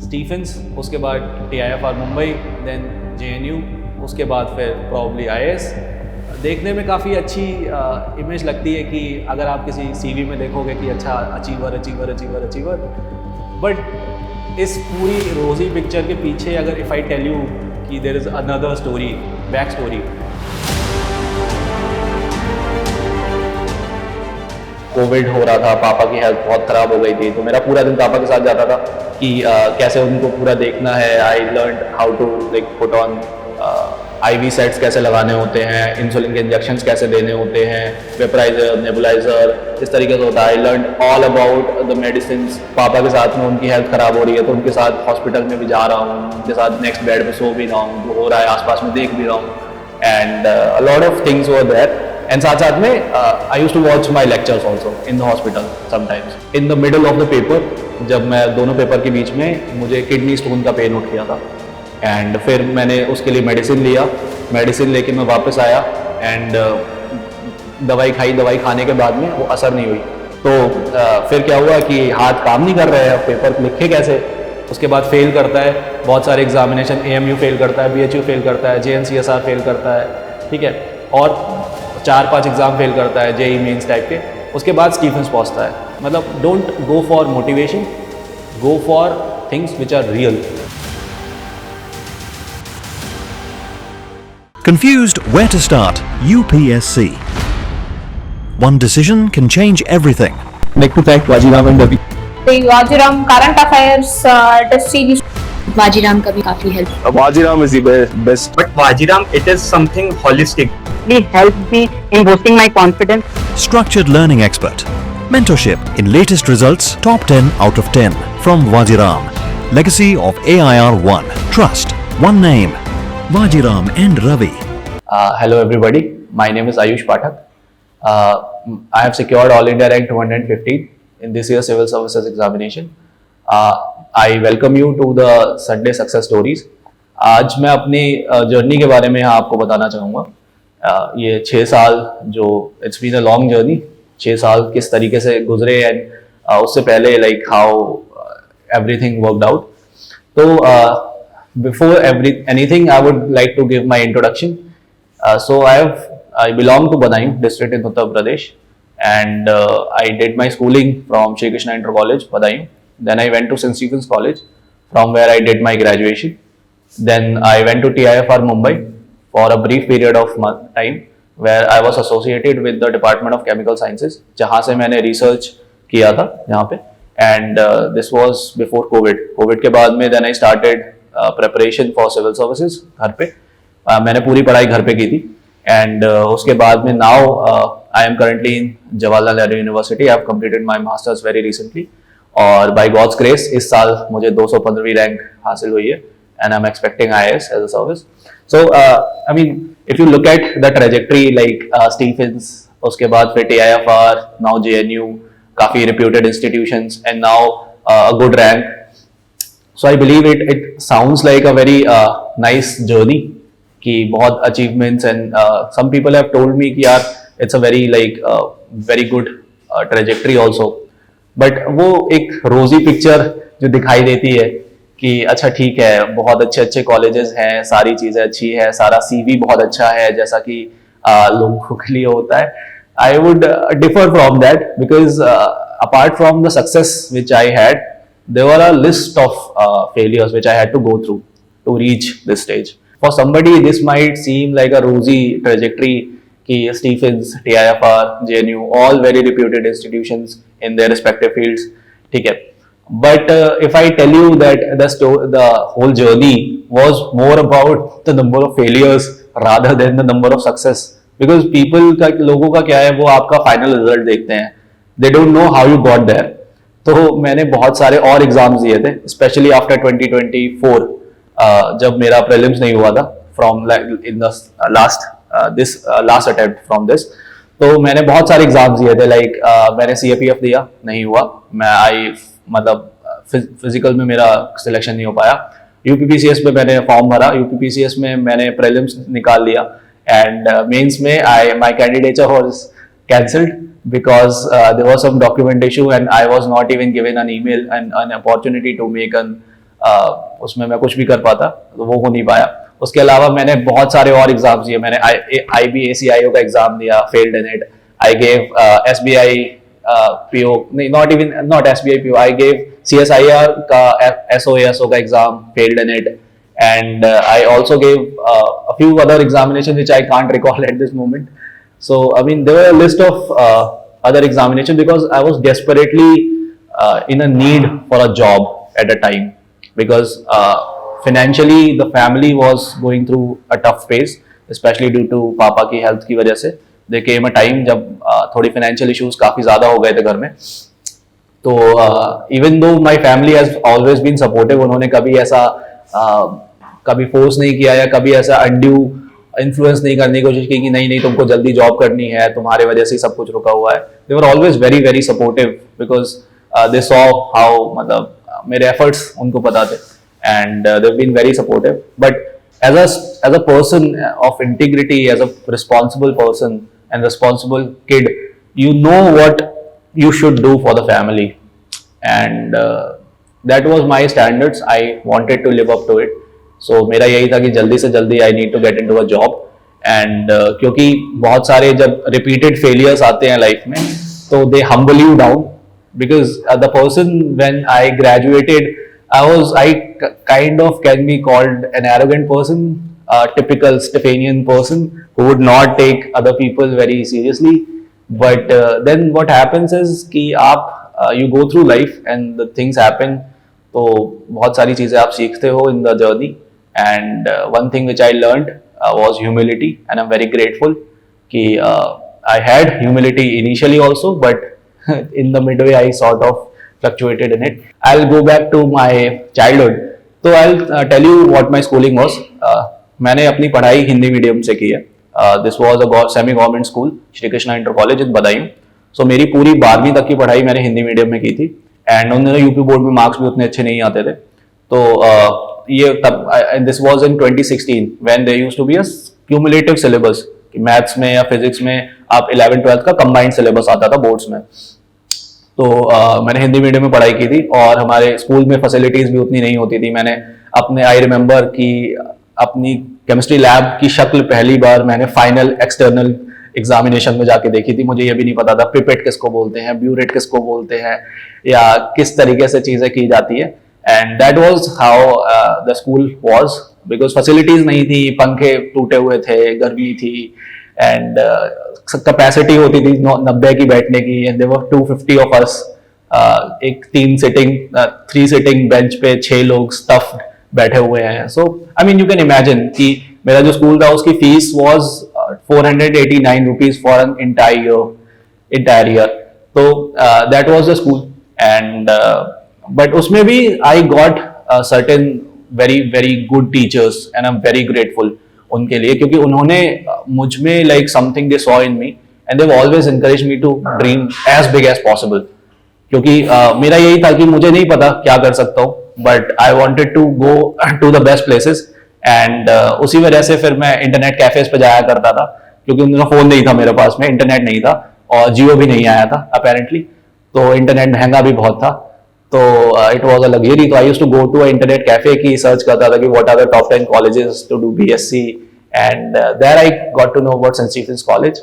Stephen's, उसके बाद TIFR Mumbai, then JNU, उसके बाद फिर प्रॉब्ली IAS। देखने में काफ़ी अच्छी इमेज लगती है कि अगर आप किसी CV में देखोगे कि अच्छा अचीवर, बट इस पूरी रोज़ी पिक्चर के पीछे अगर इफ़ आई टेल यू कि there is another story, back story. Covid हो रहा था, पापा की हेल्थ बहुत ख़राब हो गई थी, तो मेरा पूरा दिन पापा के साथ जाता था कि कैसे उनको पूरा देखना है। I learn how to like put on IV sets कैसे लगाने होते हैं, इंसुलिन के इंजेक्शंस कैसे देने होते हैं, वेपराइजर, नेबुलाइजर, इस तरीके से होता है। I learn all about the medicine. पापा के साथ में उनकी हेल्थ ख़राब हो रही है तो उनके साथ हॉस्पिटल में भी जा रहा हूँ, उनके साथ नेक्स्ट बेड पे सो भी रहा हूँ, जो हो रहा है आसपास में देख भी रहा हूँ, and a lot of things were there. And साथ साथ में I used to watch my lectures also in the hospital sometimes. In the middle of the paper, जब मैं दोनों पेपर के बीच में मुझे किडनी स्टोन का पेन उठ गया था, एंड फिर मैंने उसके लिए मेडिसिन लिया। मेडिसिन लेके मैं वापस आया एंड दवाई खाई। दवाई खाने के बाद में वो असर नहीं हुई, तो फिर क्या हुआ कि हाथ काम नहीं कर रहे हैं, पेपर लिखे कैसे। उसके बाद फेल करता है बहुत सारे एग्जामिनेशन, AMU फेल करता है, BHU फेल करता है, JNCSR फेल करता है, ठीक है, और 4-5 एग्ज़ाम फेल करता है, JEE मेंस टाइप के। उसके बाद स्टीफेंस पहुंचता है। मतलब don't go for motivation, go for things which are real. Confused where to start? UPSC. One decision can change everything. I'd like to thank Vajiram and Ravi. Vajiram current affairs test series. Vajiram का भी काफी help. Vajiram is the best. But Vajiram, it is something holistic. He helped me in boosting my confidence. Structured learning expert. Mentorship in latest results, top 10 out of 10 from Vajiram. Legacy of AIR1. Trust. One name. Vajiram and Ravi. Hello everybody, my name is Ayush Pathak. I have secured All India rank 215 in this year's Civil Services examination. I welcome you to the Sunday Success Stories. आज मैं अपनी journey के बारे में आपको बताना चाहूँगा। ये 6 साल जो it's been a long journey, 6 साल किस तरीके से गुजरे, एंड उससे पहले like how everything worked out. तो before anything, I would like to give my introduction. So I belong to Badaयूं district in Uttar Pradesh, and I did my schooling from Shri Krishna Inter College, Badaयूं. Then I went to St. Stephen's College, from where I did my graduation. Then I went to TIFR Mumbai for a brief period of time, where I was associated with the Department of Chemical Sciences, जहाँ से मैंने research किया था यहाँ पे, and this was before COVID. COVID के बाद में then I started preparation for civil services घर पे। मैंने पूरी पढ़ाई घर पे की थी, एंड उसके बाद में now I am currently in Jawaharlal Nehru university. I have completed my masters very recently, और बाय गॉड्स ग्रेस इस साल मुझे 215वीं रैंक हासिल हुई है, and I am expecting IAS as a service. So I mean if you look at the trajectory like Stephen's, उसके बाद फिर TIFR, नाउ JNU, काफ़ी reputed institutions, and now a good rank. So I believe it sounds like a very nice journey कि बहुत achievements, and some people have told me कि यार it's a very like very good trajectory also, but वो एक रोजी picture जो दिखाई देती है कि अच्छा ठीक है, बहुत अच्छे अच्छे कॉलेजेस हैं, सारी चीज़ें अच्छी है, सारा CV बहुत अच्छा है, जैसा कि लोगों के लिए होता है। I would differ from that because apart from the success which I had, there were a list of failures which I had to go through to reach this stage. For somebody, this might seem like a rosy trajectory. Ki Stephens, TIFR, JNU, all very reputed institutions in their respective fields. ठीक है, but if I tell you that the whole journey was more about the number of failures rather than the number of success, because people का लोगों का क्या है, वो आपका final result देखते हैं, they don't know how you got there. तो मैंने बहुत सारे और एग्जाम्स दिए थे, स्पेशली आफ्टर 2024 जब मेरा प्रीलिम्स नहीं हुआ था from in the last attempt from this. तो मैंने बहुत सारे एग्जाम्स दिए थे, लाइक मैंने CAPF दिया, नहीं हुआ। मैं मतलब फिजिकल में मेरा सिलेक्शन नहीं हो पाया। UPPCS में मैंने फॉर्म भरा, UPPCS में मैंने प्रीलिम्स निकाल लिया, एंड मेंस में my candidature was cancelled because there was some document issue, and I was not even given an email and an opportunity to make an उसमें मैं कुछ भी कर पाता, तो वो हो नहीं पाया। उसके अलावा मैंने बहुत सारे और एग्जाम्स दिए। मैंने IBACIO का एग्जाम दिया, failed in it. I gave SBI PO, नहीं, not SBI PO, I gave CSIR का SOASO का exam, failed in it. And I also gave a few other examinations which I can't recall at this moment. So I mean, there were a list of other examinations because I was desperately in a need for a job at a time, because financially the family was going through a tough phase, especially due to पापा की health की वजह से। There came a time जब थोड़ी financial issues काफी ज्यादा हो गए थे घर में। तो even though my family has always been supportive, उन्होंने कभी ऐसा कभी फोर्स नहीं किया या कभी ऐसा अनड्यू इन्फ्लुएंस नहीं करने की कोशिश की कि नहीं नहीं तुमको जल्दी जॉब करनी है, तुम्हारे वजह से सब कुछ रुका हुआ है। They were always very very supportive because they saw how, मतलब मेरे एफर्ट्स उनको पता थे, and they been very supportive. But as a person of integrity, as a responsible person and responsible kid, you know what you should do for the family, and that was my standards. I wanted to live up to it. So मेरा यही था कि जल्दी से जल्दी I need to get into a job, and क्योंकि बहुत सारे जब repeated failures आते हैं लाइफ में तो they humble you down, because the person when I graduated, I kind of can be called an arrogant person, a typical Stephanian person who would not take other people very seriously. But then what happens is कि आप you go through life and the things happen, तो बहुत सारी चीजें आप सीखते हो in the journey, and one thing which I learned was humility, and I'm very grateful कि I had humility initially also, but in the midway I sort of fluctuated in it. I'll go back to my childhood. So I'll tell you what my schooling was. मैंने अपनी पढ़ाई Hindi medium से की है। This was a semi government school, Shri Krishna inter college in Budaun. So मेरी पूरी 12वीं तक की पढ़ाई मैंने हिंदी मीडियम में की थी, एंड उन्होंने यूपी बोर्ड में मार्क्स भी उतने अच्छे नहीं आते थे। तो ये तब this was in 2016 when there used to be a cumulative syllabus, कि मैथ्स में या फिजिक्स में आप 11th 12th का कंबाइंड सिलेबस आता था बोर्ड्स में। तो मैंने हिंदी मीडियम में पढ़ाई की थी, और हमारे स्कूल में फैसिलिटीज भी उतनी नहीं होती थी। मैंने अपने आई रिमेंबर कि अपनी केमिस्ट्री लैब की शक्ल पहली बार मैंने फाइनल एक्सटर्नल एग्जामिनेशन में जाके देखी थी। मुझे ये भी नहीं पता था पिपेट किसको बोलते हैं, ब्यूरेट किसको बोलते हैं, या किस तरीके से चीजें की जाती है। And that was how the school was, because facilities नहीं थी, पंखे टूटे हुए थे, गर्मी थी, एंड कैपेसिटी होती थी 90 की बैठने की, and there were 250 of us. एक 3 सिटिंग बेंच पे 6 लोग स्टफ्ड बैठे हुए हैं। So I mean you can imagine कि मेरा जो स्कूल था उसकी fees was 489 rupees for an entire year. तो that was the school, and but उसमें भी I got certain very very good teachers, and I am very grateful उनके लिए, क्योंकि उन्होंने मुझ में like something they saw in me, and they always encourage me to dream as big as possible. क्योंकि मेरा यही था कि मुझे नहीं पता क्या कर सकता हूँ, but I wanted to go to the best places, and उसी वजह से फिर मैं इंटरनेट कैफेज पे जाया करता था, क्योंकि उन दिनों फोन नहीं था मेरे पास में, इंटरनेट नहीं था, और जियो भी नहीं आया था अपेरेंटली, तो इंटरनेट महंगा भी बहुत था। तो इट वाज अ लग्जरी। तो I used to go to a internet cafe की सर्च करता था कि what are the top 10 colleges to do BSc, and there I got to know about Saint Stephen's College,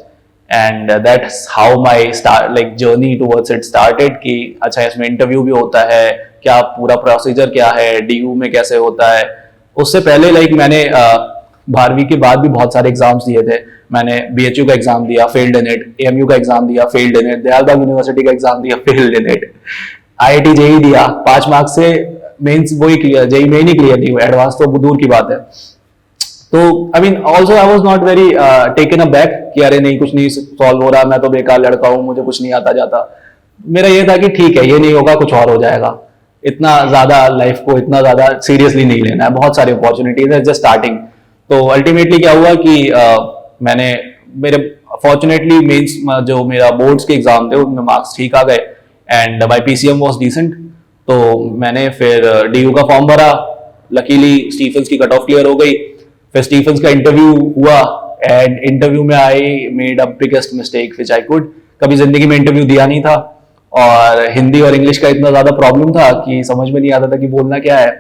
and that's how my like journey towards it started. कि अच्छा इसमें interview भी होता है क्या, पूरा प्रोसीजर क्या है, DU में कैसे होता है। उससे पहले लाइक मैंने 12वीं के बाद भी बहुत सारे एग्जाम्स दिए थे। मैंने BHU का एग्जाम दिया, फेल्ड इन इट, AMU का एग्जाम दिया, failed in it, Dayalbagh university का एग्जाम दिया, failed in it, IIT JEE दिया, 5 मार्क्स से मेंस वही क्लियर, JEE मेन ही क्लियर नहीं हुआ, एडवांस तो दूर की बात है। तो I mean also I was not very taken a back कि अरे नहीं कुछ नहीं सॉल्व हो रहा, मैं तो बेकार लड़का हूँ, मुझे कुछ नहीं आता जाता। मेरा ये था कि ठीक है ये नहीं होगा, कुछ और हो जाएगा, इतना ज्यादा लाइफ को इतना ज्यादा सीरियसली नहीं लेना है, बहुत सारी अपॉर्चुनिटीज है, जस्ट स्टार्टिंग। तो अल्टीमेटली क्या हुआ कि मैंने मेरे फॉर्चुनेटली मेंस जो मेरा बोर्ड्स के एग्जाम थे उनमें मार्क्स ठीक आ गए, and my PCM was decent. तो मैंने फिर DU का फॉर्म भरा, लकीली स्टीफेंस की कट ऑफ क्लियर हो गई। फिर स्टीफेंस का इंटरव्यू हुआ, एंड इंटरव्यू में I made a biggest mistake which I could. कभी जिंदगी में इंटरव्यू दिया नहीं था, और हिंदी और इंग्लिश का इतना ज्यादा प्रॉब्लम था कि समझ में नहीं आता था कि बोलना क्या है।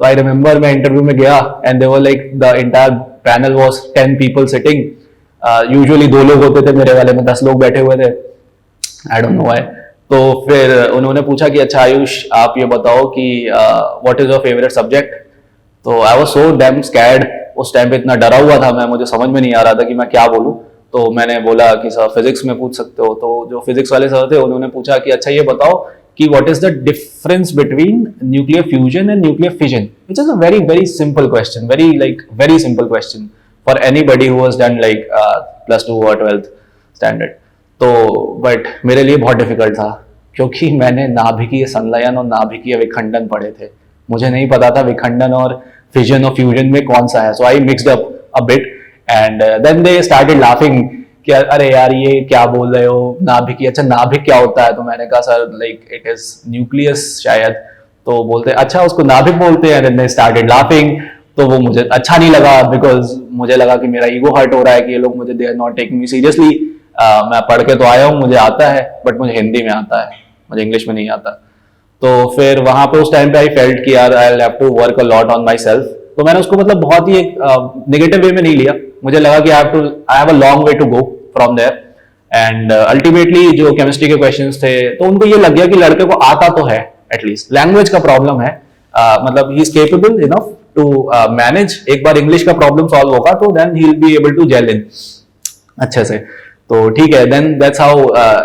तो आई रिमेम्बर मैं इंटरव्यू में गया and they were like the entire panel was 10 people sitting, usually 2 लोग होते थे, मेरे वाले में 10 लोग बैठे हुए थे, आई डोंट नो व्हाई। तो फिर उन्होंने पूछा कि अच्छा आयुष आप ये बताओ कि what is your favourite subject. तो I was so damn scared, उस टाइम पे इतना डरा हुआ था मैं, मुझे समझ में नहीं आ रहा था कि मैं क्या बोलूं। तो मैंने बोला कि सर फिजिक्स में पूछ सकते हो। तो जो फिजिक्स वाले सर थे उन्होंने पूछा कि अच्छा ये बताओ कि what is the difference between nuclear fusion and nuclear fission, which is a very very simple question, very simple question for anybody who has done like +2 और 12th स्टैंडर्ड। तो बट मेरे लिए बहुत डिफिकल्ट था क्योंकि मैंने नाभिकीय संलयन और नाभिकीय विखंडन पढ़े थे, मुझे नहीं पता था विखंडन और फिजन और फ्यूजन में कौन सा है। So I mixed up a bit and then they started laughing कि अरे यार ये क्या बोल रहे हो, नाभिकीय, अच्छा नाभिक क्या होता है। तो मैंने कहा sir like it is nucleus शायद। तो बोलते अच्छा उसको नाभिक बोलते हैं। Then they started laughing. तो वो मुझे अच्छा नहीं लगा बिकॉज मुझे लगा कि मेरा ईगो हर्ट हो रहा है कि ये लोग मुझे they are not taking me seriously. मैं पढ़ के तो आया हूँ, मुझे आता है, बट मुझे हिंदी में आता है, मुझे इंग्लिश में नहीं आता। तो फिर वहां पे उस टाइम पे आई फेल्ट कि यार I have to work a lot on myself. तो मैंने उसको मतलब बहुत ही एक नेगेटिव वे में नहीं लिया, मुझे लगा कि I have a long way to go from there. And ultimately जो केमिस्ट्री के क्वेश्चंस थे तो उनको ये लग गया कि लड़के को आता तो है, एटलीस्ट लैंग्वेज का प्रॉब्लम है, मतलब he is capable enough to manage. एक बार इंग्लिश का प्रॉब्लम सॉल्व होगा तो then he will be able to gel in अच्छे से। तो ठीक है, then that's how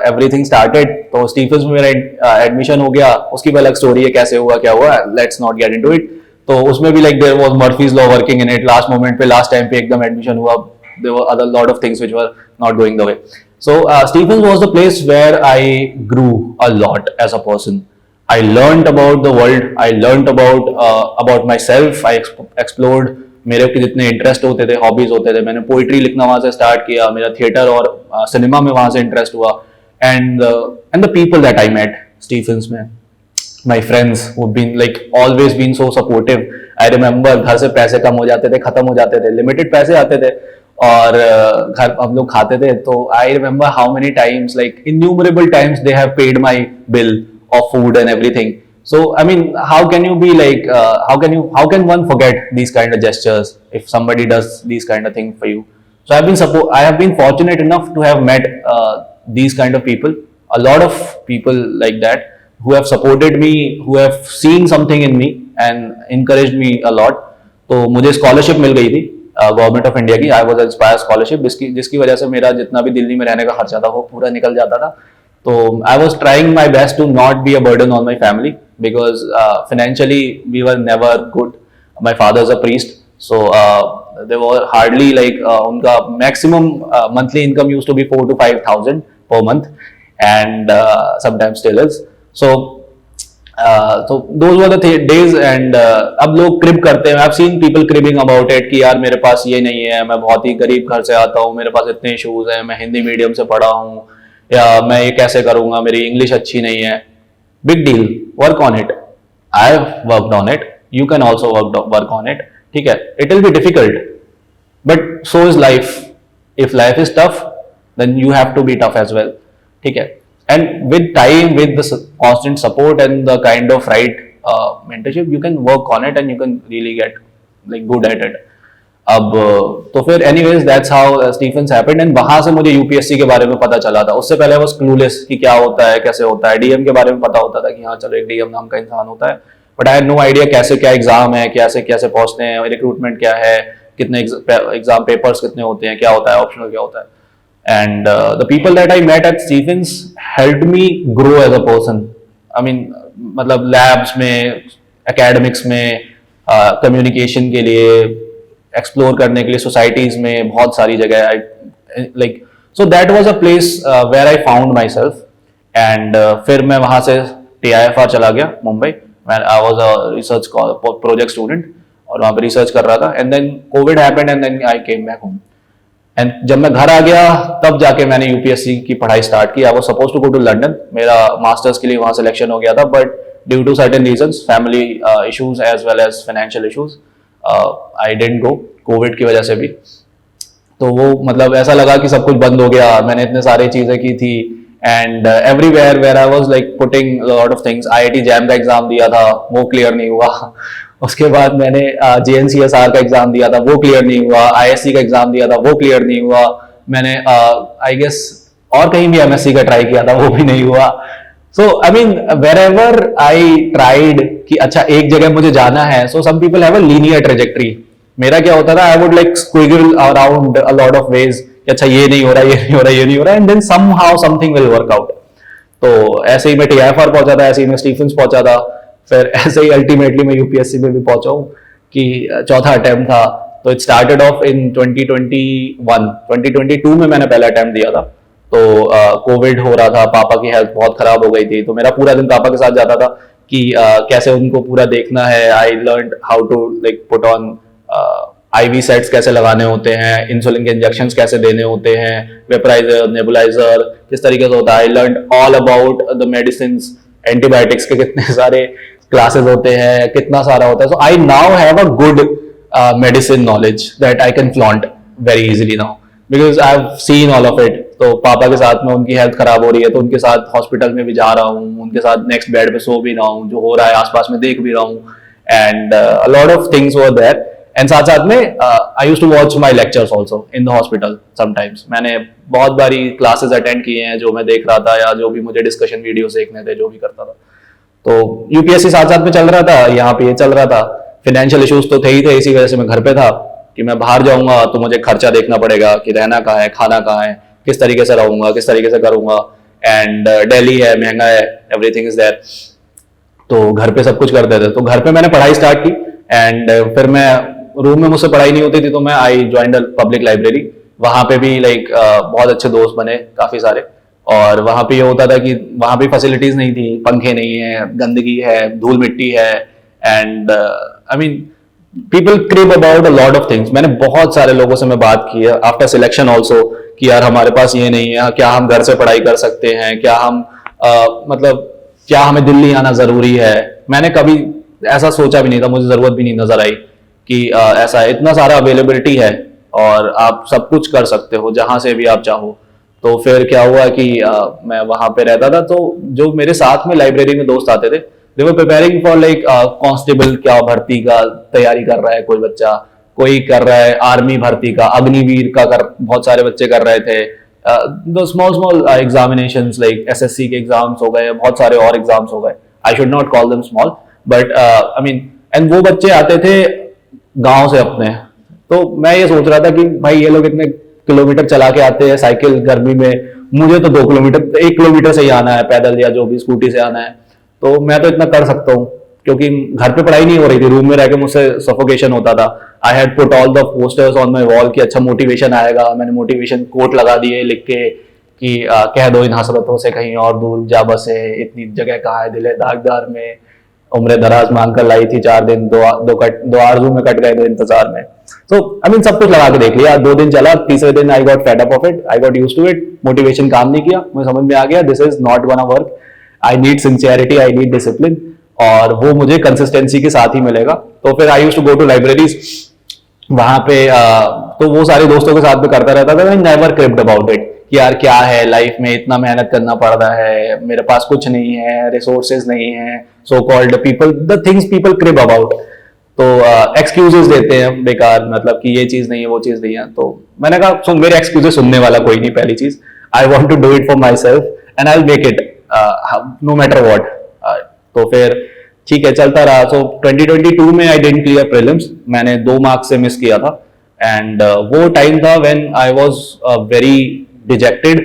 everything started. तो स्टीफंस में मेरा एडमिशन हो गया, उसकी भी अलग स्टोरी है कैसे हुआ क्या हुआ, let's not get into it. तो उसमें भी like there was Murphy's law working in it, last moment पे लास्ट टाइम पे एकदम एडमिशन हुआ, there were other lot of things which were not going the way. So Stephen's was the place where I grew a lot as a person. I learned about the world, I learned about myself, I explored मेरे के जितने interest होते थे, hobbies होते थे, मैंने poetry लिखना वहां से स्टार्ट किया, मेरा थिएटर और सिनेमा में वहां से इंटरेस्ट हुआ। And the people that I met Stephen's में, my friends who been like always been so supportive. I remember घर से पैसे कम हो जाते थे, खत्म हो जाते थे, लिमिटेड पैसे आते थे और घर हम लोग खाते थे। तो I remember how many times, like innumerable times they have paid my bill of food and everything. So I mean, how can you be like how can one forget these kind of gestures if somebody does these kind of things for you? So I have been fortunate enough to have met these kind of people, a lot of people like that who have supported me, who have seen something in me and encouraged me a lot. तो मुझे scholarship मिल गई थी government of India की, I was inspire scholarship, जिसकी वजह से मेरा जितना भी दिल्ली में रहने का खर्चा था वो पूरा निकल जाता था। So I was trying my best to not be a burden on my family because financially we were never good. My father is a priest, so they were hardly like unka maximum monthly income used to be 4,000 to 5,000 per month, and sometimes still is. So those were the days, and अब लोग crib करते हैं. I've seen people cribbing about it कि यार मेरे पास ये नहीं है, मैं बहुत ही गरीब घर से आता हूँ, मेरे पास इतने issues हैं, मैं हिंदी मीडियम से पढ़ा हूँ, या मैं ये कैसे करूंगा, मेरी इंग्लिश अच्छी नहीं है। Big deal, work on it. I have worked on it, you can also work on it. ठीक है, it will be difficult but so is life. If life is tough then you have to be tough as well. ठीक है, and with time, with the constant support and the kind of right mentorship, you can work on it and you can really get like good at it. अब तो फिर anyways that's how Stephen's happened, and वहां से मुझे UPSC के बारे में पता चला था। उससे पहले वो क्लूलेस कि क्या होता है, कैसे होता है। डीएम के बारे में पता होता था कि हाँ चलो एक डीएम नाम का इंसान होता है, but I had no idea कैसे क्या एग्जाम है, कैसे कैसे पहुंचते हैं, रिक्रूटमेंट क्या है, कितने एग्जाम पेपर्स कितने होते हैं, क्या होता है, ऑप्शनल क्या होता है। And the people that I met at Stephen's helped me grow as a person. I mean मतलब लैब्स में, एकेडमिक्स में, कम्युनिकेशन के लिए, एक्सप्लोर करने के लिए सोसाइटीज में, बहुत सारी जगह like so that was a place where I found myself. And फिर मैं वहां से TIFR चला गया Mumbai. I was a research project student और वहां पे रिसर्च कर रहा था, and then covid happened and then I came back home. And जब मैं घर आ गया तब जाके मैंने यूपीएससी की पढ़ाई स्टार्ट की। I was suppose to go to London, मेरा मास्टर्स के लिए वहां सिलेक्शन हो गया था, but due to certain reasons, family issues as well as financial issues, I didn't go, covid की वजह से भी। तो वो मतलब ऐसा लगा कि सब कुछ बंद हो गया, मैंने इतने सारी चीजें की थी, and everywhere where I was like putting lot of things. IIT JAM का एग्जाम दिया था, वो क्लियर नहीं हुआ। उसके बाद मैंने JNCSR का एग्जाम दिया था, वो क्लियर नहीं हुआ। ISC का एग्जाम दिया था, वो क्लियर नहीं हुआ। मैंने आई गेस और कहीं भी MSc का ट्राई किया था, वो भी नहीं हुआ। So I mean wherever I tried कि अच्छा एक जगह मुझे जाना है, so some people have a linear trajectory. मेरा क्या होता था, I would like squiggle around a lot of ways कि अच्छा ये नहीं हो रहा, ये नहीं हो रहा, ये नहीं हो रहा, and then somehow something will work out. तो ऐसे ही मैं TIFR पहुंचा था, ऐसे ही मैं स्टीफेंस पहुंचा था, फिर ऐसे ही अल्टीमेटली मैं UPSC में भी पहुंचा हूँ कि चौथा अटेम्प्ट था। तो इट स्टार्टेड ऑफ इन 2022 में मैंने पहला अटेम्प्ट दिया था। तो कोविड हो रहा था, पापा की हेल्थ बहुत खराब हो गई थी, तो मेरा पूरा दिन पापा के साथ जाता था कि कैसे उनको पूरा देखना है। I learn how to like put on IV sets कैसे लगाने होते हैं, इंसुलिन के इंजेक्शंस कैसे देने होते हैं, वेपराइजर, नेबुलाइजर किस तरीके से होता है। I learn all about the medicine, antibiotics के कितने सारे क्लासेस होते हैं, कितना सारा होता है। So I now have a good medicine knowledge that I can flaunt very easily now because I have seen all of it. तो पापा के साथ में उनकी हेल्थ खराब हो रही है, तो उनके साथ हॉस्पिटल में भी जा रहा हूँ, उनके साथ नेक्स्ट बेड पे सो भी रहा हूँ, जो हो रहा है आसपास में देख भी रहा हूँ, and a lot of things were there. And साथ साथ में I used to watch my lectures also in the hospital sometimes. मैंने बहुत बारी क्लासेस अटेंड किए हैं जो मैं देख रहा था, या जो भी मुझे डिस्कशन वीडियोस देखने थे, जो भी करता था। तो UPSC साथ साथ में चल रहा था, यहाँ पे ये चल रहा था। फाइनेंशियल इश्यूज तो थे ही थे, इसी वजह से मैं घर पे था कि मैं बाहर जाऊंगा तो मुझे खर्चा देखना पड़ेगा कि रहना कहाँ है, खाना कहाँ है, किस तरीके से रहूंगा, किस तरीके से करूंगा। एंड दिल्ली है, महंगा है, एवरीथिंग इज देयर। तो घर पे सब कुछ करते थे। तो घर पे मैंने पढ़ाई स्टार्ट की, एंड फिर मैं रूम में मुझसे पढ़ाई नहीं होती थी, तो मैं आई ज्वाइंड पब्लिक लाइब्रेरी। वहां पे भी लाइक बहुत अच्छे दोस्त बने काफी सारे। और वहां पे ये होता था कि वहां भी फैसिलिटीज नहीं थी, पंखे नहीं है, गंदगी है, धूल मिट्टी है, and I mean people crib about a lot of things. मैंने बहुत सारे लोगों से मैं बात की है आफ्टर सिलेक्शन ऑल्सो कि यार हमारे पास ये नहीं है, क्या हम घर से पढ़ाई कर सकते हैं, क्या हम मतलब क्या हमें दिल्ली आना जरूरी है। मैंने कभी ऐसा सोचा भी नहीं था, मुझे जरूरत भी नहीं नजर आई कि ऐसा है। इतना सारा अवेलेबिलिटी है और आप सब कुछ कर सकते हो जहां से भी आप चाहो। तो फिर क्या हुआ कि मैं वहां पे रहता था, तो जो मेरे साथ में लाइब्रेरी में दोस्त आते थे, they were preparing for like constable क्या भर्ती का तैयारी कर रहा है कोई बच्चा, कोई कर रहा है आर्मी भर्ती का, अग्निवीर का बहुत सारे बच्चे कर रहे थे। Small small examinations like SSC के एग्जाम्स हो गए, बहुत सारे और एग्जाम्स हो गए। I should not call them small, but I mean and वो बच्चे आते थे गांव से अपने। तो मैं ये सोच रहा था कि भाई ये लोग इतने किलोमीटर चला के आते हैं साइकिल गर्मी में, मुझे तो 2 किलोमीटर 1 किलोमीटर से ही आना है, पैदल या जो भी स्कूटी से आना है। तो मैं तो इतना कर सकता हूँ, क्योंकि घर पे पढ़ाई नहीं हो रही थी, रूम में रह के मुझसे सफोकेशन होता था। I had put all the posters on my wall कि अच्छा मोटिवेशन आएगा। मैंने मोटिवेशन कोट लगा दिए लिख के कि कह दो इन हसरतों से कहीं और दूर जा बसे, इतनी जगह कहाँ है दिले दागदार में, उम्र दराज मांग कर लाई थी 4 दिन, दो आरज़ू में कट गए दो इंतजार में। तो आई मीन सब कुछ लगा के देख लिया। 2 दिन चला, तीसरे दिन I got fed up of it, I got used to it. Motivation काम नहीं किया, मुझे समझ में आ गया this is not gonna work, I need sincerity, I need discipline, और वो मुझे कंसिस्टेंसी के साथ ही मिलेगा। तो फिर I used to go to libraries, वहां पे तो वो सारे दोस्तों के साथ में करता रहता था। आई नेवर क्रिप्ड अबाउट इट कि यार क्या है लाइफ में, इतना मेहनत करना पड़ रहा है, मेरे पास कुछ नहीं है, रिसोर्सेज नहीं है, so called people, the things people crib about. तो एक्सक्यूजेस देते हैं बेकार, मतलब कि ये चीज नहीं है, वो चीज नहीं है। तो मैंने कहा सुन, मेरे एक्सक्यूजेस सुनने वाला कोई नहीं। पहली चीज, I want to do it for myself and I will make it no matter what. तो फिर ठीक है, चलता रहा। सो 2022 में आई डिडंट क्लियर प्रीलिम्स, मैंने 2 मार्क्स से मिस किया था। एंड वो टाइम था when I was very dejected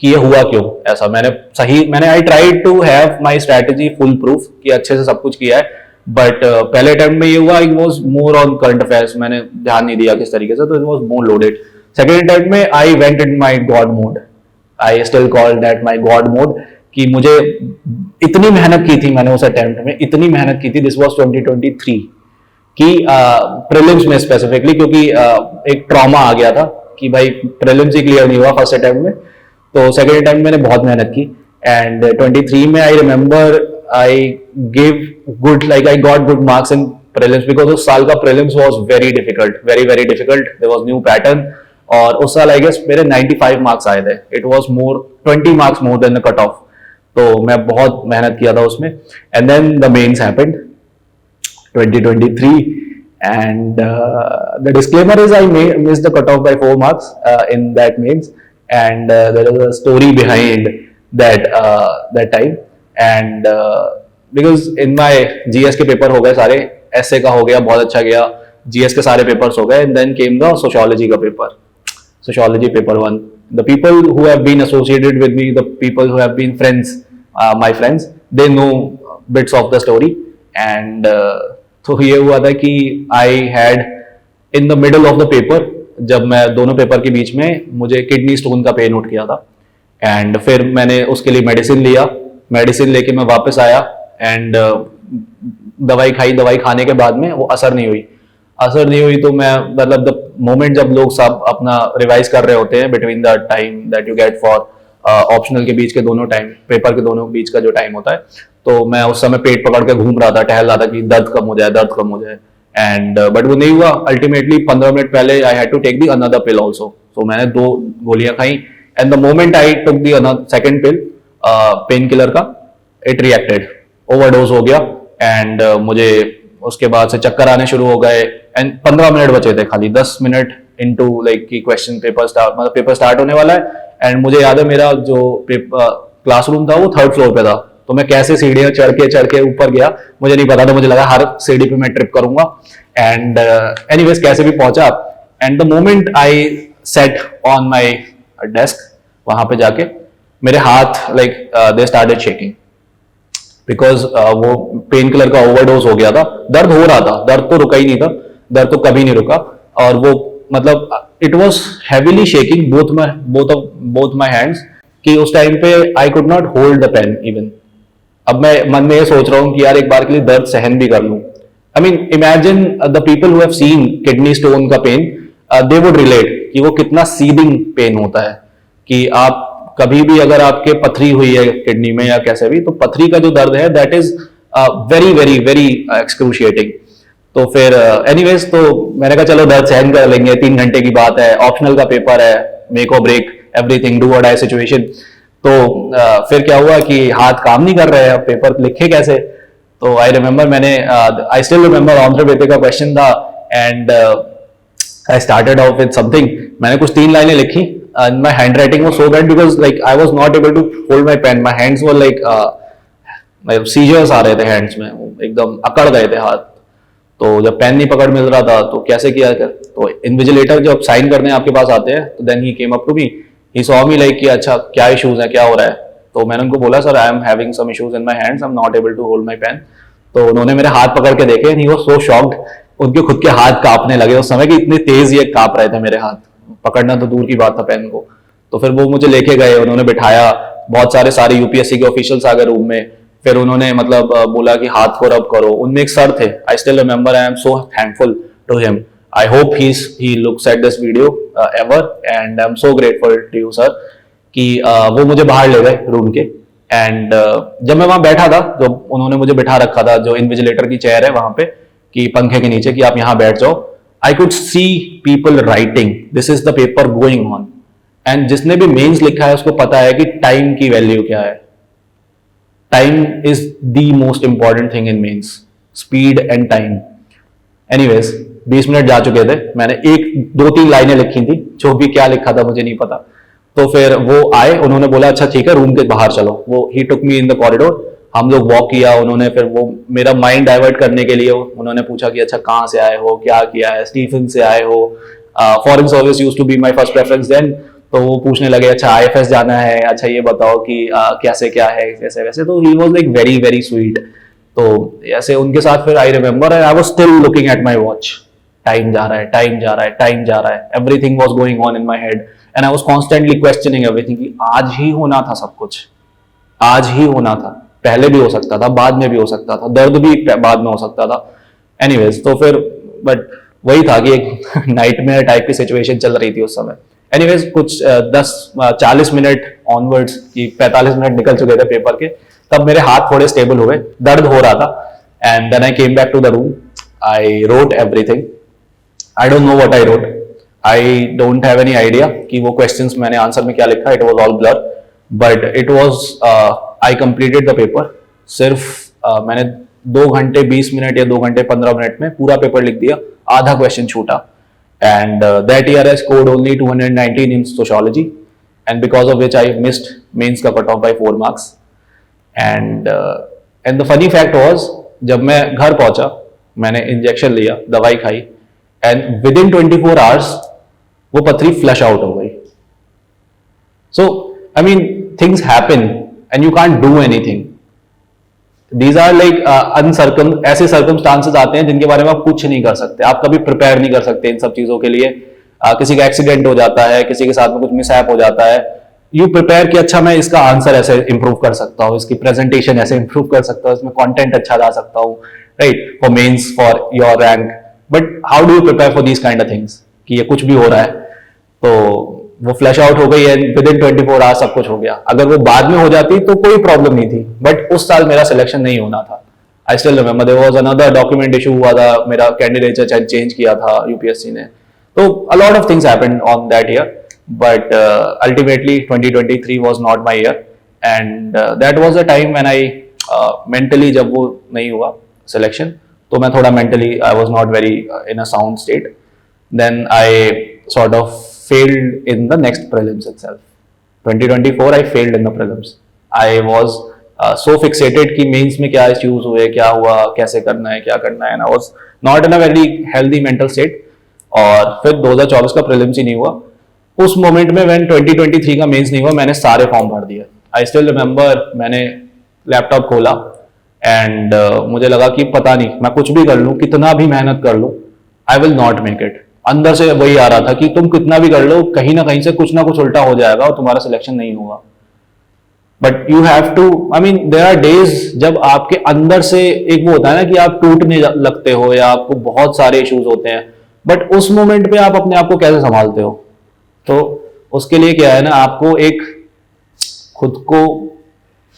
कि ये हुआ क्यों ऐसा। मैंने I tried to have my strategy full proof कि अच्छे से सब कुछ किया है, बट पहले अटेम्प्ट में ये हुआ, it was more on current affairs, मैंने ध्यान नहीं दिया किस तरीके से, तो it was more loaded. Second attempt में I went in my god mode, I still call that my god mode, कि मुझे इतनी मेहनत की थी मैंने उस अटेम्प्ट में, इतनी मेहनत की थी। दिस वाज 2023 की प्रीलिम्स में स्पेसिफिकली, क्योंकि एक ट्रॉमा आ गया था कि भाई प्रीलिम्स ही क्लियर नहीं हुआ फर्स्ट अटेम्प्ट में। तो सेकंड अटेम्प्ट मैंने बहुत मेहनत की, एंड 23 में I remember I give good, like I got good marks in prelims, because उस साल का prelims was very difficult, very very difficult. There was new pattern, और उस साल आई गेस मेरे 95 मार्क्स आए थे। It was more 20 marks more than the cut off. तो मैं बहुत मेहनत किया था उसमें। And then the mains happened, 2023, and the disclaimer is I missed the cutoff by 4 marks in that mains, and there is a story behind that time, and because in my GS के paper हो गए सारे, essay का हो गया बहुत अच्छा गया, GS के सारे पेपर्स हो गए, and then came the sociology का paper, sociology paper 1. The people who have been associated with me, the people who have been friends, my friends, they know bits of the story, and तो ये हुआ था कि I had in the middle of the paper, जब मैं दोनों paper के बीच में मुझे किडनी स्टोन का पेन उठ गया था, एंड फिर मैंने उसके लिए मेडिसिन लिया, मेडिसिन लेके मैं वापस आया, एंड दवाई खाई, दवाई खाने के बाद में वो असर नहीं हुई तो मैं मतलब द मोमेंट जब लोग सब अपना रिवाइज कर रहे होते हैं between the time that you get for optional के बीच के दोनों टाइम, पेपर के दोनों बीच का जो टाइम होता है, तो मैं उस समय पेट पकड़ के घूम रहा था, टहल रहा था कि दर्द कम हो जाए, एंड बट वो नहीं हुआ. अल्टीमेटली 15 मिनट पहले I had to take the another pill also, so मैंने 2 गोलियां खाई, and the moment I took the second pill pain killer का, इट रिएक्टेड, ओवरडोज हो गया, एंड मुझे उसके बाद से चक्कर आने शुरू हो गए, एंड 15 मिनट बचे थे खाली, 10 मिनट इनटू लाइक कि क्वेश्चन पेपर स्टार्ट, मतलब पेपर स्टार्ट होने वाला है, एंड मुझे याद है मेरा जो क्लासरूम था वो 3rd फ्लोर पे था, तो मैं कैसे सीढ़ियां चढ़ के ऊपर गया मुझे नहीं पता था, मुझे लगा हर सीढ़ी पे मैं ट्रिप करूंगा, एंड एनीवेज कैसे भी पहुंचा, and the moment I set on my desk, वहां पे जाके मेरे हाथ like they started shaking, because वो पेन किलर का ओवरडोज हो गया था, दर्द हो रहा था, दर्द तो रुका ही नहीं था, दर्द तो कभी नहीं रुका, और वो मतलब it was heavily shaking both my hands, कि उस टाइम पे I could not hold the pen even. अब मैं मन में ये सोच रहा हूँ कि यार एक बार के लिए दर्द सहन भी कर लूं. I mean imagine the people who have seen kidney stone का पेन, दे वुड रिलेट कि वो कितना सीडिंग पेन होता है, कि आप कभी भी अगर आपके पथरी हुई है किडनी में या कैसे भी, तो पथरी का जो दर्द है that is very very very excruciating. तो फिर एनीवेज तो मैंने कहा चलो दर्द सहन कर लेंगे, 3 घंटे की बात है, ऑप्शनल का पेपर है, मेक और ब्रेक एवरीथिंग, डू और डाई सिचुएशन. तो फिर क्या हुआ कि हाथ काम नहीं कर रहे हैं, पेपर लिखे कैसे. तो आई रिमेम्बर मैंने आई स्टिल रिमेम्बर ऑन्ध्र बेटे का क्वेश्चन था, and I started off with something, मैंने कुछ 3 लाइनें लिखी, and my handwriting was so bad because like I was not able to hold my pen, my hands were like seizures आ रहे थे hands में, एकदम अकड़ गए थे हाथ. तो जब पेन नहीं पकड़ मिल रहा था तो कैसे किया कर, तो इन्विजिलेटर जब साइन करने आपके पास आते हैं तो then he came up to me, he saw me like कि अच्छा क्या इश्यूज है, क्या हो रहा है. तो मैंने उनको बोला sir I am having some issues in my hands, I am not able to hold my pen. तो उन्होंने मेरे हाथ पकड़ के देखे, ही वाज सो शॉक्ड, उनके खुद के हाथ कांपने लगे उस समय, कि इतने तेज ये कांप रहे थे मेरे हाथ, पकड़ना तो दूर की बात था पेन को. तो फिर वो मुझे लेके गए, उन्होंने बिठाया, बहुत सारे यूपीएससी के ऑफिशियल्स आ गए रूम में, फिर उन्होंने मतलब बोला कि हाथ को रब करो. उनमें एक सर थे, I still remember, I am so thankful to him, I hope he looks at this video ever, and I am so grateful to you sir, कि वो मुझे बाहर ले गए रूम के. एंड जब मैं वहां बैठा था, जो उन्होंने मुझे बिठा रखा था, जो इन्विजिलेटर की चेयर है वहां पे कि पंखे के नीचे, कि आप यहाँ बैठ जाओ, I could see people writing, this is the paper going on, and जिसने भी मेंस लिखा है उसको पता है कि टाइम की वैल्यू क्या है. Time is the most important thing in mains, speed and time. Anyways 20 minute जा चुके थे, मैंने 2-3 लाइनें लिखी थी, जो भी क्या लिखा था मुझे नहीं पता. तो फिर वो आए, उन्होंने बोला अच्छा ठीक है रूम के बाहर चलो. वो ही टुक मी इन द कॉरिडोर, हम लोग वॉक किया. उन्होंने फिर वो मेरा माइंड डाइवर्ट करने के लिए उन्होंने पूछा कि अच्छा कहाँ से आए हो, क्या किया है, स्टीफन से आए हो, foreign service used to be my first preference then. तो वो पूछने लगे अच्छा आईएफएस जाना है, अच्छा ये बताओ कि कैसे क्या है, कैसे वैसे. तो he was like very very sweet. तो ऐसे उनके साथ फिर I remember I was still looking at my watch, time जा रहा है, टाइम जा रहा है, टाइम जा रहा है, everything was going on in my head, and I was constantly questioning everything, कि आज ही होना था सब कुछ, आज ही होना था, पहले भी हो सकता था, बाद में भी हो सकता था, दर्द भी बाद में हो सकता था. एनीवेज तो फिर बट वही था कि एक नाइटमेयर टाइप की सिचुएशन चल रही थी उस समय. एनीवेज कुछ 40 मिनट ऑनवर्ड्स की 45 मिनट निकल चुके थे पेपर के, तब मेरे हाथ थोड़े स्टेबल हुए, दर्द हो रहा था, and then I came back to the room, I wrote everything. I don't know what I wrote, I don't have any idea कि वो क्वेश्चंस मैंने आंसर में क्या लिखा, it was all blur, but it was I completed the paper. सिर्फ मैंने 2 घंटे 20 minute या 2 घंटे 15 मिनट में पूरा पेपर लिख दिया, आधा क्वेश्चन छूटा. And that year I scored only 219 in sociology, and because of which I missed mains का cut off by 4 marks. And the funny fact was, जब मैं घर पहुंचा मैंने इंजेक्शन लिया, दवाई खाई, एंड विद इन 24 आवर्स वो पथरी फ्लश आउट हो गई. So I mean things happen and you can't do anything. These are like ऐसे सर्कमस्टांसेस आते हैं जिनके बारे में आप कुछ नहीं कर सकते, आप कभी प्रिपेयर नहीं कर सकते इन सब चीजों के लिए. किसी का एक्सीडेंट हो जाता है, किसी के साथ में कुछ मिसहैप हो जाता है, यू प्रिपेयर कि अच्छा मैं इसका आंसर ऐसे इंप्रूव कर सकता हूँ, इसकी प्रेजेंटेशन ऐसे इंप्रूव कर सकता हूँ, इसमें कंटेंट अच्छा ला सकता हूँ, right, for mains, for your rank. But how do you prepare for these kind of things कि ये कुछ भी हो रहा है तो वो फ्लैश आउट हो गई है, विद इन 24 आवर्स सब कुछ हो गया. अगर वो बाद में हो जाती तो कोई प्रॉब्लम नहीं थी, बट उस साल मेरा सिलेक्शन नहीं होना था. I still remember there was another document issue हुआ था, मेरा कैंडिडेचर चेंज किया था यूपीएससी ने. तो a lot of things happened on that year, but ultimately 2023 was not my year. And that was a time when I mentally, जब वो नहीं हुआ सिलेक्शन, तो मैं थोड़ा mentally I was not very in a sound state. Then I sort of failed in the next prelims itself. 2024 I failed in the prelims. I was so fixated कि mains में क्या इश्यूज हुए, क्या हुआ, कैसे करना है, क्या करना है, and I was not in a very healthy mental state. और फिर 2024 का प्रीलिम्स ही नहीं हुआ. उस मोमेंट में when 2023 का मेंस नहीं हुआ, मैंने सारे फॉर्म भर दिए. I still remember मैंने लैपटॉप खोला एंड मुझे लगा कि पता नहीं, मैं कुछ भी कर लूँ, कितना भी मेहनत कर लूँ, I will not make it. अंदर से वही आ रहा था कि तुम कितना भी कर लो, कहीं ना कहीं से कुछ ना कुछ उल्टा हो जाएगा और तुम्हारा सिलेक्शन नहीं होगा. But you have to, I mean there are days जब आपके अंदर से एक वो होता है ना कि आप टूटने लगते हो या आपको बहुत सारे इश्यूज होते हैं, बट उस मोमेंट पे आप अपने आप को कैसे संभालते हो. तो उसके लिए क्या है ना, आपको एक खुद को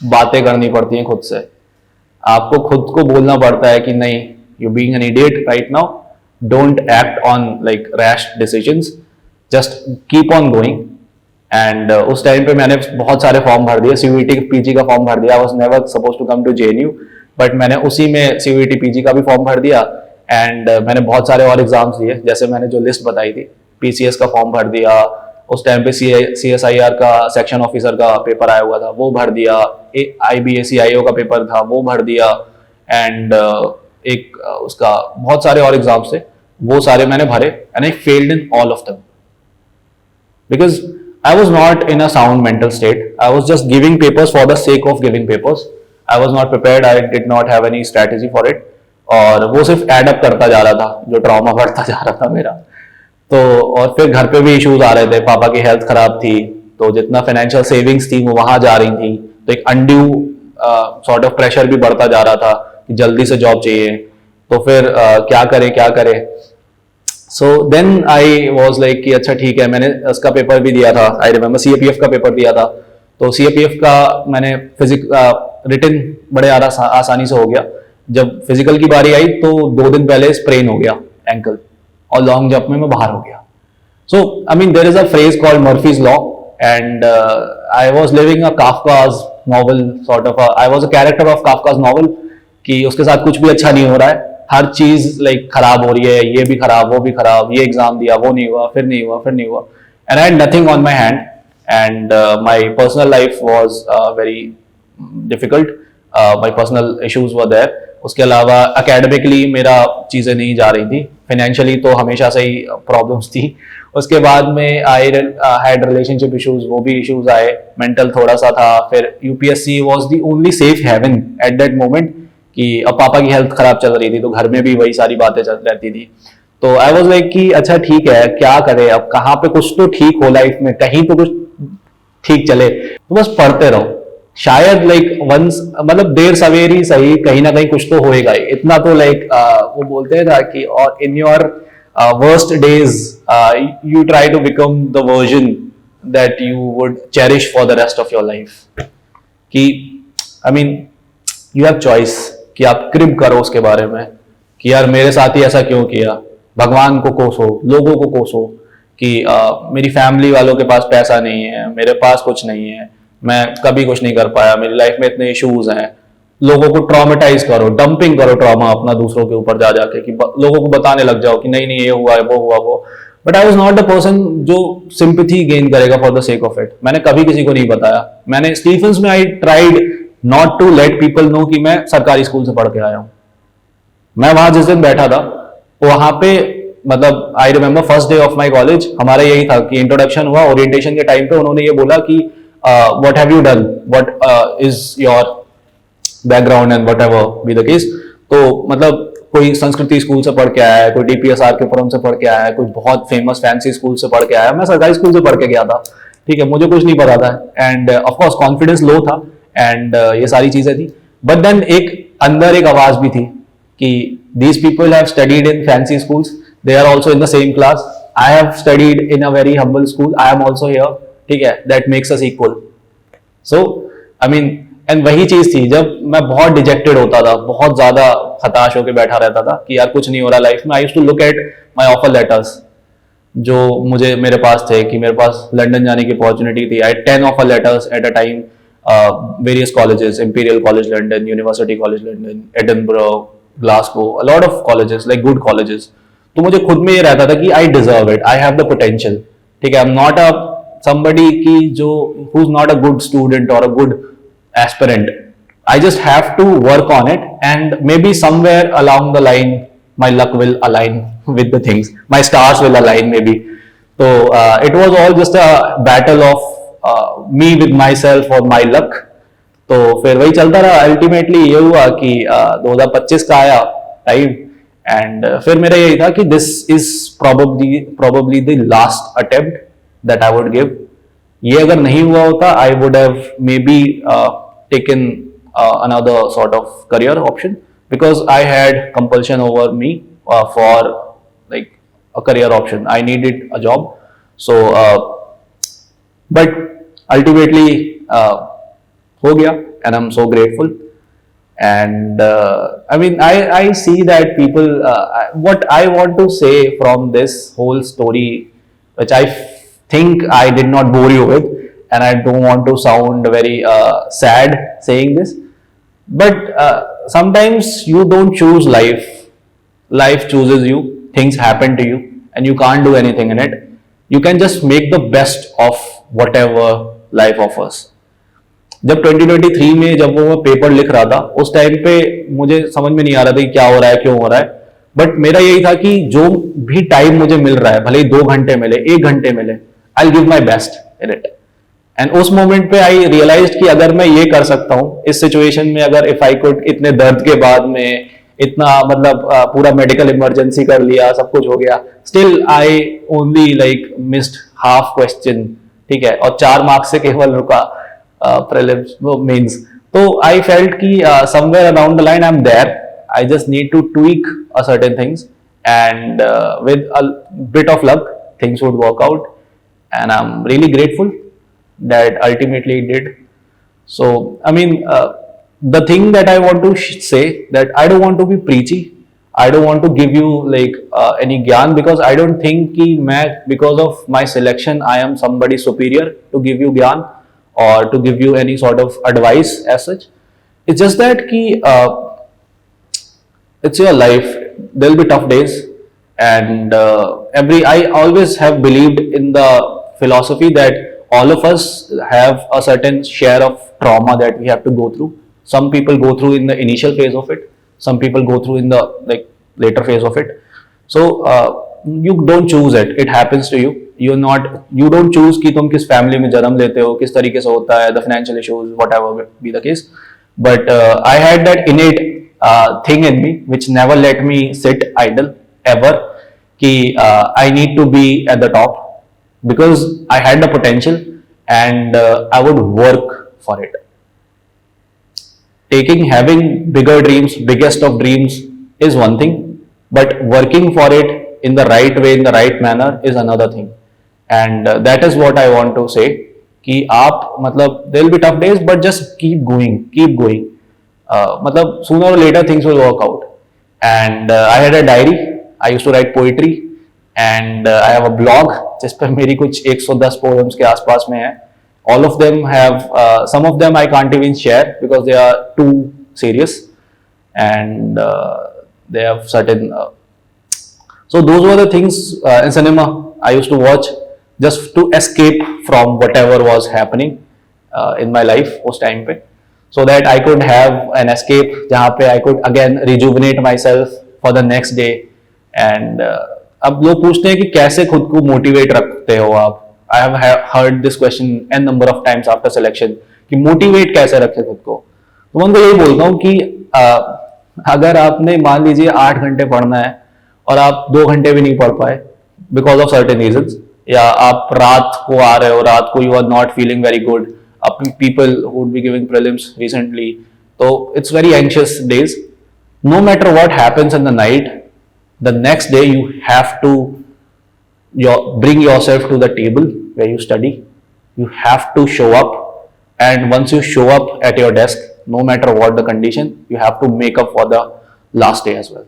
बातें करनी पड़ती हैं खुद से. आपको खुद को बोलना पड़ता है कि नहीं, you being an idiot right now, don't act on like rash decisions, just keep on going. And उस टाइम पे मैंने बहुत सारे फॉर्म भर दिए, CUET पीजी का फॉर्म भर दिया. I was never supposed to come to JNU, but मैंने उसी में CUET पीजी का भी फॉर्म भर दिया. एंड मैंने बहुत सारे और एग्जाम्स दिए, जैसे मैंने जो लिस्ट बताई थी, PCS का फॉर्म भर दिया, उस टाइम पे CSIR का सेक्शन ऑफिसर का पेपर आया हुआ था, वो भर दिया, IBACIO का पेपर था, वो भर दिया. एंड एक उसका बहुत सारे और एग्जाम्स थे, वो सारे मैंने भरे. And I failed in all of them because I was not in a sound mental state. I was just giving papers for the sake of giving papers. I was not prepared, I did not have any strategy for it. और वो सिर्फ add up करता जा रहा था, जो trauma बढ़ता जा रहा था मेरा. तो और फिर घर पे भी इश्यूज आ रहे थे, पापा की हेल्थ खराब थी, तो जितना फाइनेंशियल सेविंग्स थी वो वहां जा रही थी. तो एक अनड्यू सॉर्ट ऑफ प्रेशर भी बढ़ता जा रहा था कि जल्दी से जॉब चाहिए. तो फिर क्या करे. So then I was like कि अच्छा ठीक है, मैंने उसका पेपर भी दिया था. आई रिमेंबर CAPF का पेपर दिया था. तो CAPF का मैंने रिटन बड़े आसानी से हो गया. जब फिजिकल की बारी आई तो 2 दिन पहले स्प्रेन हो गया एंकल, और लॉन्ग जंप में मैं बाहर हो गया. So I mean there is a phrase called Murphy's law, and I was living a Kafka's novel sort of, I was a character of Kafka's novel, कि उसके साथ कुछ भी अच्छा नहीं हो रहा है, हर चीज लाइक खराब हो रही है, ये भी खराब, वो भी खराब, ये एग्जाम दिया, वो नहीं हुआ, फिर नहीं हुआ. And I had nothing on my hand, and my personal life was very difficult. My personal issues were there. उसके अलावा एकेडमिकली मेरा चीजें नहीं जा रही थी, फाइनेंशियली तो हमेशा से ही प्रॉब्लम्स थी. उसके बाद में आई हैड रिलेशनशिप इश्यूज, वो भी इश्यूज आए, मेंटल थोड़ा सा था. फिर UPSC was the only safe haven at that moment, कि अब पापा की हेल्थ खराब चल रही थी तो घर में भी वही सारी बातें चल रहती थी. तो आई वाज लाइक कि अच्छा ठीक है, क्या करें अब, कहाँ पे कुछ तो ठीक हो लाइफ में, कहीं तो कुछ ठीक चले, तो बस पढ़ते रहो. शायद लाइक वंस, मतलब देर सवेर ही सही, कहीं ना कहीं कुछ तो होएगा ही. इतना तो लाइक वो बोलते हैं ना कि और in your worst days you try to become the version that you would cherish for the rest of your life. कि I mean you have choice कि आप क्रिब करो उसके बारे में कि यार मेरे साथ ही ऐसा क्यों किया, भगवान को कोसो, लोगों को कोसो कि मेरी फैमिली वालों के पास पैसा नहीं है, मेरे पास कुछ नहीं है, मैं कभी कुछ नहीं कर पाया, मेरी लाइफ में इतने इश्यूज हैं. लोगों को ट्रॉमेटाइज करो, डंपिंग करो ट्रॉमा अपना दूसरों के ऊपर जा जाके कि लोगों को बताने लग जाओ कि नहीं नहीं ये हुआ है वो हुआ वो. But I was not the person जो सिंपैथी गेन करेगा for the sake of it. मैंने कभी किसी को नहीं बताया. मैंने स्टीफेंस में I tried not to let people know कि मैं सरकारी स्कूल से पढ़ के आया हूं. मैं वहां जिस दिन बैठा था वहां पे मतलब I remember first day of my college हमारा यही था कि इंट्रोडक्शन हुआ. ओरिएंटेशन के टाइम पे उन्होंने ये बोला कि what have you done, what is your background and whatever be the case. तो मतलब कोई संस्कृति स्कूल से पढ़ के आया है, कोई डीपीएसआर के पुरम से पढ़ के आया है, कोई बहुत फेमस फैंसी स्कूल से पढ़ के आया है. मैं सरकारी स्कूल से पढ़ के गया था. ठीक है, मुझे कुछ नहीं पता था end of course confidence low था एंड ये सारी चीजें थी. बट देन एक अंदर एक आवाज भी थी कि these people have studied in fancy schools, they are also in the same class, I have studied in a very humble school, I am also here. ठीक है, that makes us equal. So I mean, and वही चीज थी जब मैं बहुत dejected होता था, बहुत ज्यादा हताश होकर बैठा रहता था कि यार कुछ नहीं हो रहा लाइफ में. I used to look at my offer letters जो मुझे मेरे पास थे कि मेरे पास लंदन जाने की अपॉर्चुनिटी थी. आई 10 offer letters at a time, various colleges, imperial college London, university college London, Edinburgh, Glasgow, a lot of colleges, like good colleges. तो मुझे खुद में ये रहता था कि I deserve it, I have the potential. ठीक है, I'm not a somebody की जो who's not a good student or a good aspirant. I just have to work on it and maybe somewhere along the line my luck will align with the things. My stars will align maybe. So it was all just a battle of me with myself or my luck. तो फिर वही चलता रहा. Ultimately ये हुआ कि 2025 का आया टाइम एंड फिर मेरा यही था कि this is probably the last attempt that I would give. ये अगर नहीं हुआ होता I would have may be taken another sort of career option because I had compulsion over me for like a career option. I needed a job. So but ultimately हो गया and I'm so grateful. And I mean I see that people what I want to say from this whole story, which I think I did not bore you with, and I don't want to sound very sad saying this, but sometimes you don't choose life, life chooses you. Things happen to you and you can't do anything in it. You can just make the best of whatever life offers. जब 2023 में जब वो paper लिख रहा था उस time पे मुझे समझ में नहीं आ रहा था कि क्या हो रहा है, क्यों हो रहा है. बट मेरा यही था कि जो भी टाइम मुझे मिल रहा है, भले ही 2 घंटे मिले, 1 घंटे मिले, I will give my best in it. And उस मोमेंट पे आई रियलाइज कि अगर मैं ये कर सकता हूँ इस सिचुएशन में, अगर इफ आई कुड, इतने दर्द के बाद में इतना मतलब पूरा मेडिकल इमरजेंसी कर लिया, सब कुछ हो गया, still I only like missed half question. ठीक है, और 4 मार्क्स से केवल रुका prelims means. So I felt कि somewhere around the line I'm there. I just need to tweak a certain things and with a bit of luck things would work out, and I'm really grateful that ultimately it did. So I mean the thing that I want to say that I don't want to be preachy. I don't want to give you like any gyan because I don't think कि मैं because of my selection I am somebody superior to give you gyan or to give you any sort of advice as such. It's just that ki it's your life. There'll be tough days, and I always have believed in the philosophy that all of us have a certain share of trauma that we have to go through. Some people go through in the initial phase of it. Some people go through in the like later phase of it. So you don't choose it. It happens to you. You don't choose कि तुम किस family में जन्म लेते हो, किस तरीके से होता है, the financial issues, whatever be the case. But I had that innate thing in me which never let me sit idle ever. कि I need to be at the top because I had the potential and I would work for it. Having bigger dreams, biggest of dreams is one thing, but working for it in the right way, in the right manner is another thing. And that is what I want to say कि आप मतलब there will be tough days but just keep going. मतलब sooner or later things will work out. And I had a diary. I used to write poetry and I have a blog जिस पर मेरी कुछ 110 poems के आसपास में है. All of them have some of them I can't even share because they are too serious, and they have certain. So those were the things in cinema I used to watch just to escape from whatever was happening in my life उस time पे, so that I could have an escape जहाँ पे I could again rejuvenate myself for the next day. And अब लोग पूछते हैं कि कैसे खुद को मोटिवेट रखते हो आप. I have heard this question n number of times after selection कि मोटिवेट कैसे रखें खुद को. तो मैं उनको यही बोलता हूँ कि अगर आपने मान लीजिए 8 घंटे पढ़ना है और आप 2 घंटे भी नहीं पढ़ पाए बिकॉज ऑफ सर्टेन रीजंस, या आप रात को आ रहे हो, रात को you are not feeling very good, people would be giving prelims recently, तो it's very anxious days. No matter what happens in the night, the next day you have to bring yourself to the table where you study. You have to show up, and once you show up at your desk, no matter what the condition, you have to make up for the last day as well.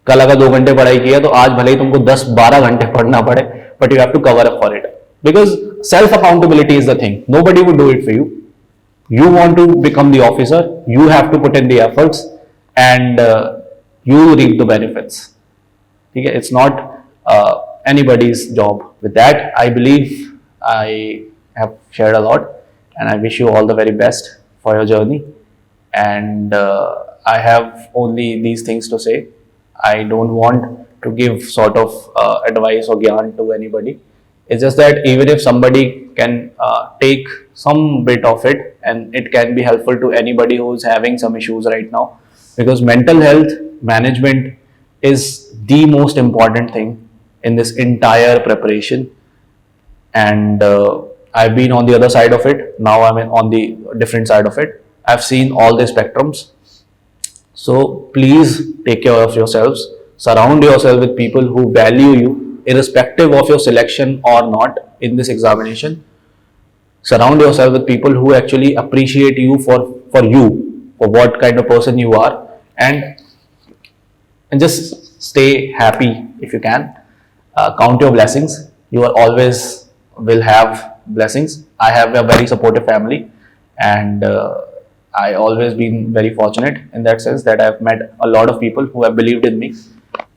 कल अगर 2 घंटे पढ़ाई किया तो आज भले ही तुमको 10-12 घंटे पढ़ना पड़े, but you have to cover up for it, because self accountability is the thing. Nobody would do it for you. You want to become the officer, you have to put in the efforts, and you reap the benefits. Okay? It's not anybody's job. With that, I believe I have shared a lot, and I wish you all the very best for your journey. And I have only these things to say. I don't want to give sort of advice or gyan to anybody. It's just that even if somebody can take some bit of it, and it can be helpful to anybody who is having some issues right now, because mental health management is the most important thing in this entire preparation. And I've been on the other side of it. Now I'm on the different side of it. I've seen all the spectrums. So please take care of yourselves. Surround yourself with people who value you, irrespective of your selection or not in this examination. Surround yourself with people who actually appreciate you for you, for what kind of person you are, and just stay happy if you can. Count your blessings. You are always will have blessings. I have a very supportive family, and I always been very fortunate in that sense that I've met a lot of people who have believed in me.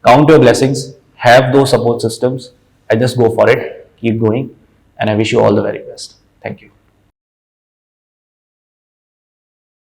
Count your blessings, have those support systems, and just go for it, keep going, and I wish you all the very best. Thank you.